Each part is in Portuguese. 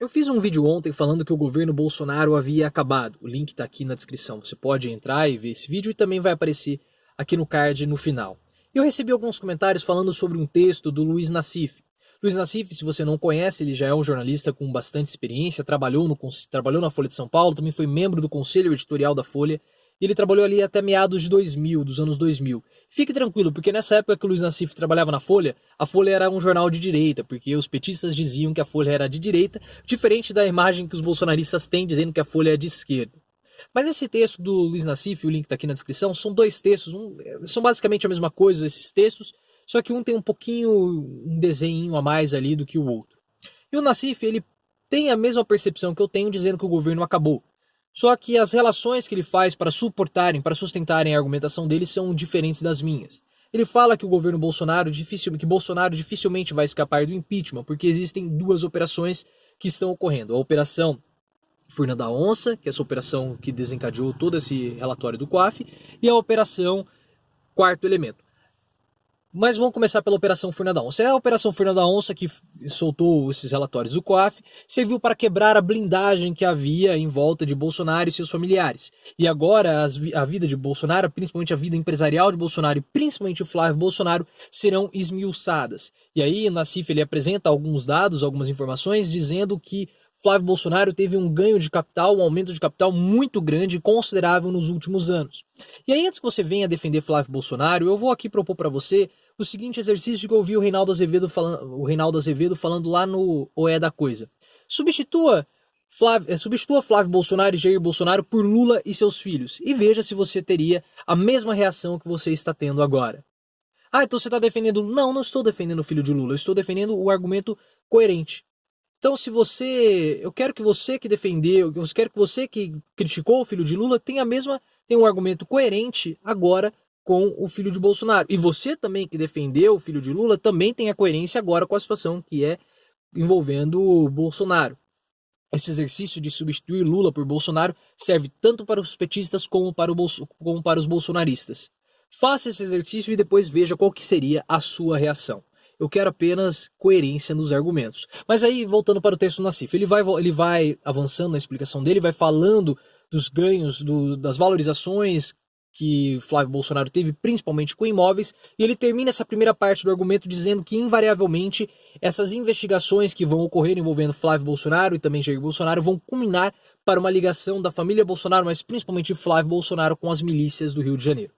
Eu fiz um vídeo ontem falando que o governo Bolsonaro havia acabado. O link está aqui na descrição. Você pode entrar e ver esse vídeo e também vai aparecer aqui no card no final. Eu recebi alguns comentários falando sobre um texto do Luiz Nassif. Luiz Nassif, se você não conhece, ele já é um jornalista com bastante experiência, trabalhou na Folha de São Paulo, também foi membro do conselho editorial da Folha. E ele trabalhou ali até meados de 2000, dos anos 2000. Fique tranquilo, porque nessa época que o Luiz Nassif trabalhava na Folha, a Folha era um jornal de direita, porque os petistas diziam que a Folha era de direita, diferente da imagem que os bolsonaristas têm dizendo que a Folha é de esquerda. Mas esse texto do Luiz Nassif, o link está aqui na descrição, são dois textos, são basicamente a mesma coisa esses textos, só que um tem um desenho a mais ali do que o outro. E o Nassif, ele tem a mesma percepção que eu tenho dizendo que o governo acabou. Só que as relações que ele faz para sustentarem a argumentação dele são diferentes das minhas. Ele fala que o governo Bolsonaro dificilmente vai escapar do impeachment, porque existem duas operações que estão ocorrendo. A operação Furna da Onça, que é essa operação que desencadeou todo esse relatório do COAF, e a operação Quarto Elemento. Mas vamos começar pela Operação Furna da Onça. A Operação Furna da Onça, que soltou esses relatórios do COAF, serviu para quebrar a blindagem que havia em volta de Bolsonaro e seus familiares. E agora a vida de Bolsonaro, principalmente a vida empresarial de Bolsonaro e principalmente o Flávio Bolsonaro, serão esmiuçadas. E aí o Nassif ele apresenta alguns dados, algumas informações, dizendo que Flávio Bolsonaro teve um ganho de capital, um aumento de capital muito grande e considerável nos últimos anos. E aí, antes que você venha defender Flávio Bolsonaro, eu vou aqui propor para você o seguinte exercício que eu ouvi o Reinaldo Azevedo falando lá no O da Coisa. Substitua Flávio Bolsonaro e Jair Bolsonaro por Lula e seus filhos e veja se você teria a mesma reação que você está tendo agora. Ah, então você está defendendo... Não estou defendendo o filho de Lula, eu estou defendendo o argumento coerente. Então, eu quero que você que defendeu, eu quero que você que criticou o filho de Lula tenha um argumento coerente agora com o filho de Bolsonaro. E você também que defendeu o filho de Lula também tenha coerência agora com a situação que é envolvendo o Bolsonaro. Esse exercício de substituir Lula por Bolsonaro serve tanto para os petistas como para os bolsonaristas. Faça esse exercício e depois veja qual que seria a sua reação. Eu quero apenas coerência nos argumentos. Mas aí, voltando para o texto do Nassif, ele vai avançando na explicação dele, vai falando dos ganhos, das valorizações que Flávio Bolsonaro teve, principalmente com imóveis, e ele termina essa primeira parte do argumento dizendo que, invariavelmente, essas investigações que vão ocorrer envolvendo Flávio Bolsonaro e também Jair Bolsonaro vão culminar para uma ligação da família Bolsonaro, mas principalmente Flávio Bolsonaro com as milícias do Rio de Janeiro.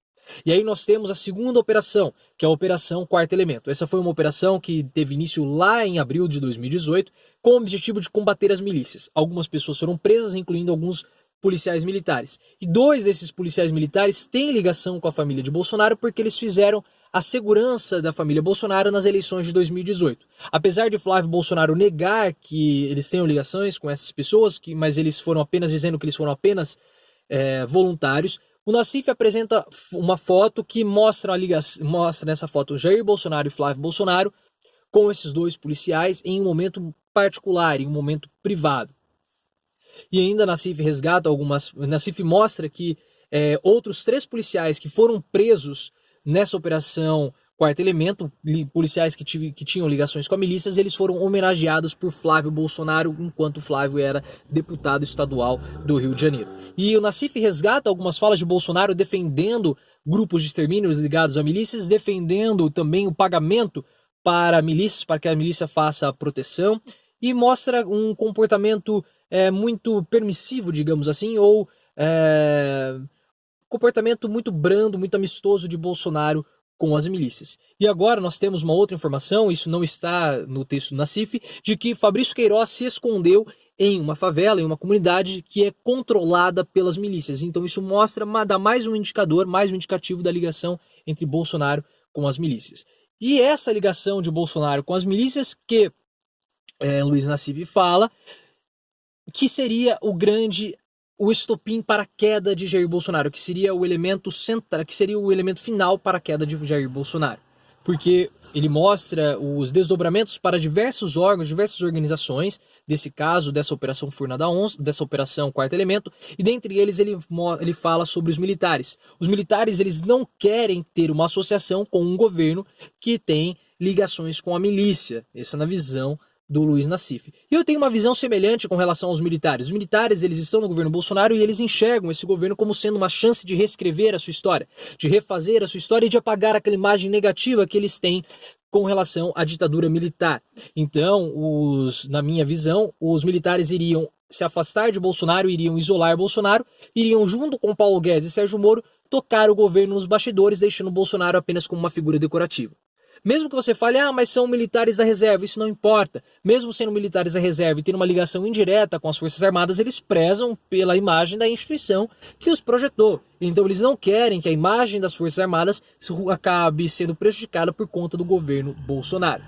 E aí nós temos a segunda operação, que é a Operação Quarto Elemento. Essa foi uma operação que teve início lá em abril de 2018, com o objetivo de combater as milícias. Algumas pessoas foram presas, incluindo alguns policiais militares. E 2 desses policiais militares têm ligação com a família de Bolsonaro porque eles fizeram a segurança da família Bolsonaro nas eleições de 2018. Apesar de Flávio Bolsonaro negar que eles tenham ligações com essas pessoas, mas eles foram apenas dizendo que eles foram apenas voluntários, o Nassif apresenta uma foto que mostra nessa foto Jair Bolsonaro e Flávio Bolsonaro com esses 2 policiais em um momento particular, em um momento privado. E ainda Nassif mostra que outros 3 policiais que foram presos nessa operação Quarto Elemento, policiais que tinham ligações com a milícias, eles foram homenageados por Flávio Bolsonaro, enquanto Flávio era deputado estadual do Rio de Janeiro. E o Nassif resgata algumas falas de Bolsonaro defendendo grupos de extermínio ligados a milícias, defendendo também o pagamento para milícias, para que a milícia faça a proteção, e mostra um comportamento muito permissivo, digamos assim, ou comportamento muito brando, muito amistoso de Bolsonaro com as milícias. E agora nós temos uma outra informação, isso não está no texto do Nassif, de que Fabrício Queiroz se escondeu em uma favela, em uma comunidade que é controlada pelas milícias. Então isso dá mais um indicativo da ligação entre Bolsonaro com as milícias. E essa ligação de Bolsonaro com as milícias que Luiz Nassif fala que seria o estopim para a queda de Jair Bolsonaro, que seria o elemento central, que seria o elemento final para a queda de Jair Bolsonaro. Porque ele mostra os desdobramentos para diversos órgãos, diversas organizações, desse caso, dessa Operação Furna da Onça, dessa Operação Quarto Elemento, e dentre eles ele fala sobre os militares. Os militares eles não querem ter uma associação com um governo que tem ligações com a milícia, essa na visão do Luiz Nassif. E eu tenho uma visão semelhante com relação aos militares. Os militares, eles estão no governo Bolsonaro e eles enxergam esse governo como sendo uma chance de reescrever a sua história, de refazer a sua história e de apagar aquela imagem negativa que eles têm com relação à ditadura militar. Então, na minha visão, os militares iriam se afastar de Bolsonaro, iriam isolar Bolsonaro, iriam junto com Paulo Guedes e Sérgio Moro tocar o governo nos bastidores, deixando Bolsonaro apenas como uma figura decorativa. Mesmo que você fale, mas são militares da reserva, isso não importa. Mesmo sendo militares da reserva e tendo uma ligação indireta com as Forças Armadas, eles prezam pela imagem da instituição que os projetou. Então eles não querem que a imagem das Forças Armadas acabe sendo prejudicada por conta do governo Bolsonaro.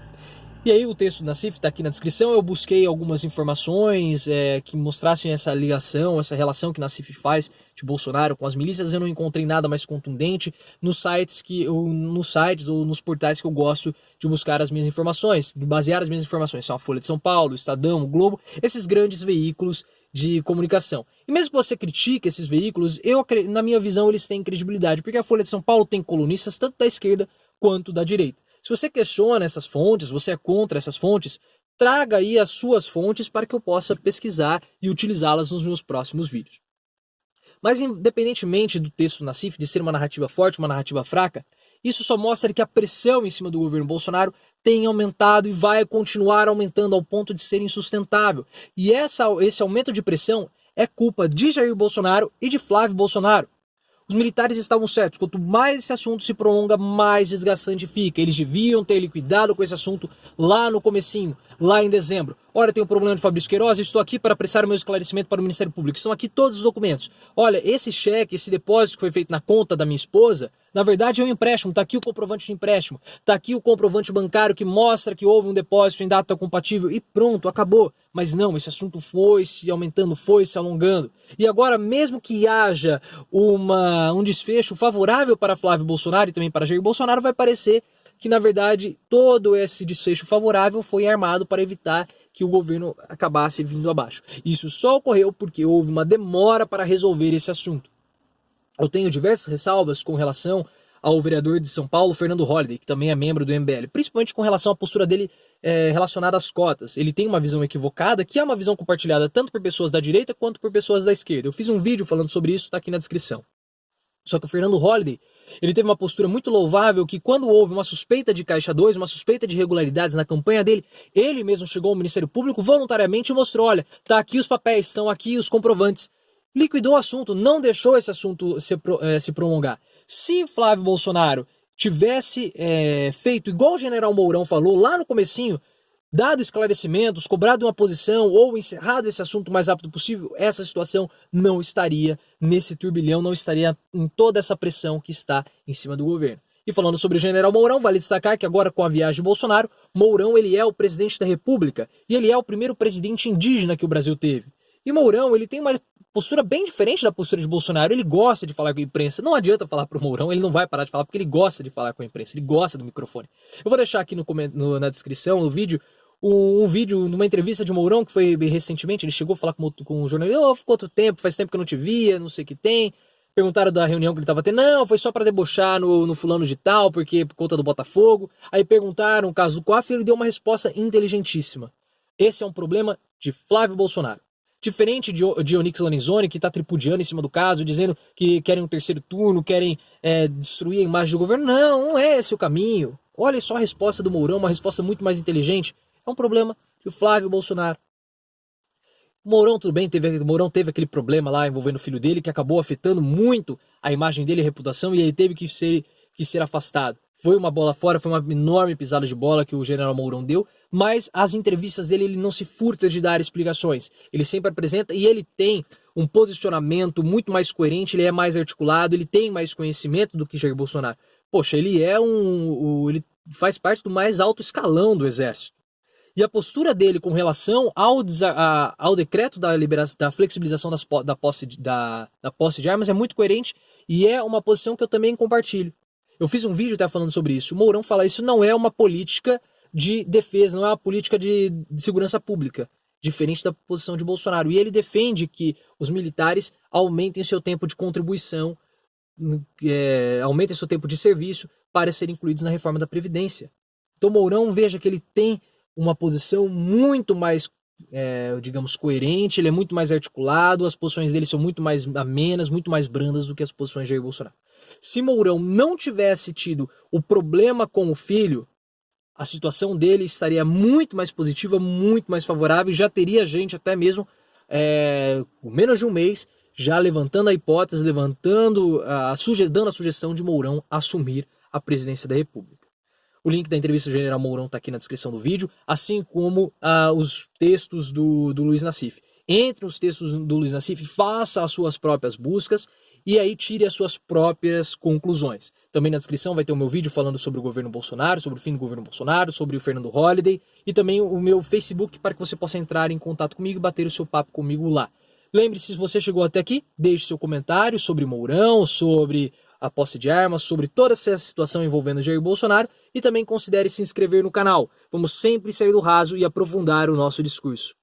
E aí o texto do Nassif está aqui na descrição, eu busquei algumas informações que mostrassem essa ligação, essa relação que Nassif faz de Bolsonaro com as milícias. Eu não encontrei nada mais contundente nos sites ou nos portais que eu gosto de buscar as minhas informações, de basear as minhas informações. São a Folha de São Paulo, o Estadão, o Globo, esses grandes veículos de comunicação. E mesmo que você critique esses veículos, na minha visão eles têm credibilidade, porque a Folha de São Paulo tem colunistas tanto da esquerda quanto da direita. Se você questiona essas fontes, você é contra essas fontes, traga aí as suas fontes para que eu possa pesquisar e utilizá-las nos meus próximos vídeos. Mas independentemente do texto do Nassif de ser uma narrativa forte, uma narrativa fraca, isso só mostra que a pressão em cima do governo Bolsonaro tem aumentado e vai continuar aumentando ao ponto de ser insustentável. E esse aumento de pressão é culpa de Jair Bolsonaro e de Flávio Bolsonaro. Os militares estavam certos, quanto mais esse assunto se prolonga, mais desgastante fica. Eles deviam ter liquidado com esse assunto lá no comecinho, lá em dezembro. Olha, tem um problema de Fabrício Queiroz, estou aqui para prestar o meu esclarecimento para o Ministério Público. Estão aqui todos os documentos. Olha, esse cheque, esse depósito que foi feito na conta da minha esposa, na verdade é um empréstimo, está aqui o comprovante de empréstimo, está aqui o comprovante bancário que mostra que houve um depósito em data compatível e pronto, acabou. Mas não, esse assunto foi se aumentando, foi se alongando. E agora, mesmo que haja um desfecho favorável para Flávio Bolsonaro e também para Jair Bolsonaro, vai parecer que, na verdade, todo esse desfecho favorável foi armado para evitar que o governo acabasse vindo abaixo. Isso só ocorreu porque houve uma demora para resolver esse assunto. Eu tenho diversas ressalvas com relação ao vereador de São Paulo, Fernando Holliday, que também é membro do MBL, principalmente com relação à postura dele relacionada às cotas. Ele tem uma visão equivocada, que é uma visão compartilhada tanto por pessoas da direita quanto por pessoas da esquerda. Eu fiz um vídeo falando sobre isso, está aqui na descrição. Só que o Fernando Holliday, ele teve uma postura muito louvável que quando houve uma suspeita de Caixa 2, uma suspeita de irregularidades na campanha dele, ele mesmo chegou ao Ministério Público voluntariamente e mostrou, olha, tá aqui os papéis, estão aqui os comprovantes. Liquidou o assunto, não deixou esse assunto se prolongar. Se Flávio Bolsonaro tivesse feito igual o general Mourão falou lá no comecinho, dado esclarecimentos, cobrado uma posição ou encerrado esse assunto o mais rápido possível, essa situação não estaria nesse turbilhão, não estaria em toda essa pressão que está em cima do governo. E falando sobre o general Mourão, vale destacar que agora com a viagem de Bolsonaro, Mourão ele é o presidente da República e ele é o primeiro presidente indígena que o Brasil teve. E Mourão ele tem uma postura bem diferente da postura de Bolsonaro, ele gosta de falar com a imprensa, não adianta falar pro Mourão, ele não vai parar de falar porque ele gosta de falar com a imprensa, ele gosta do microfone. Eu vou deixar aqui na descrição, no vídeo, um vídeo numa entrevista de Mourão que foi recentemente, ele chegou a falar com um jornalista, ficou quanto tempo, faz tempo que eu não te via, não sei o que tem. Perguntaram da reunião que ele estava tendo, não, foi só para debochar no fulano de tal, porque por conta do Botafogo. Aí perguntaram o caso do COAF e ele deu uma resposta inteligentíssima. Esse é um problema de Flávio Bolsonaro. Diferente de Onyx Lorenzoni, que está tripudiando em cima do caso, dizendo que querem um terceiro turno, querem destruir a imagem do governo. Não é esse o caminho. Olha só a resposta do Mourão, uma resposta muito mais inteligente. É um problema de Flávio Bolsonaro. O Mourão, tudo bem, Mourão teve aquele problema lá envolvendo o filho dele, que acabou afetando muito a imagem dele e a reputação, e ele teve que ser afastado. Foi uma bola fora, foi uma enorme pisada de bola que o general Mourão deu, mas as entrevistas dele ele não se furta de dar explicações. Ele sempre apresenta e ele tem um posicionamento muito mais coerente, ele é mais articulado, ele tem mais conhecimento do que Jair Bolsonaro. Poxa, ele ele faz parte do mais alto escalão do exército. E a postura dele com relação ao decreto da flexibilização da posse de armas é muito coerente e é uma posição que eu também compartilho. Eu fiz um vídeo até falando sobre isso. O Mourão fala isso não é uma política de defesa, não é uma política de segurança pública, diferente da posição de Bolsonaro. E ele defende que os militares aumentem seu tempo de contribuição, aumentem seu tempo de serviço para serem incluídos na reforma da Previdência. Então Mourão, veja que ele tem uma posição muito mais, digamos, coerente, ele é muito mais articulado, as posições dele são muito mais amenas, muito mais brandas do que as posições de Jair Bolsonaro. Se Mourão não tivesse tido o problema com o filho, a situação dele estaria muito mais positiva, muito mais favorável, e já teria gente até mesmo, com menos de um mês, já levantando a hipótese, dando a sugestão de Mourão assumir a presidência da República. O link da entrevista do general Mourão está aqui na descrição do vídeo, assim como os textos do Luiz Nassif. Entre os textos do Luiz Nassif, faça as suas próprias buscas e aí tire as suas próprias conclusões. Também na descrição vai ter o meu vídeo falando sobre o governo Bolsonaro, sobre o fim do governo Bolsonaro, sobre o Fernando Holliday e também o meu Facebook para que você possa entrar em contato comigo e bater o seu papo comigo lá. Lembre-se, se você chegou até aqui, deixe seu comentário sobre Mourão, sobre a posse de armas, sobre toda essa situação envolvendo Jair Bolsonaro e também considere se inscrever no canal. Vamos sempre sair do raso e aprofundar o nosso discurso.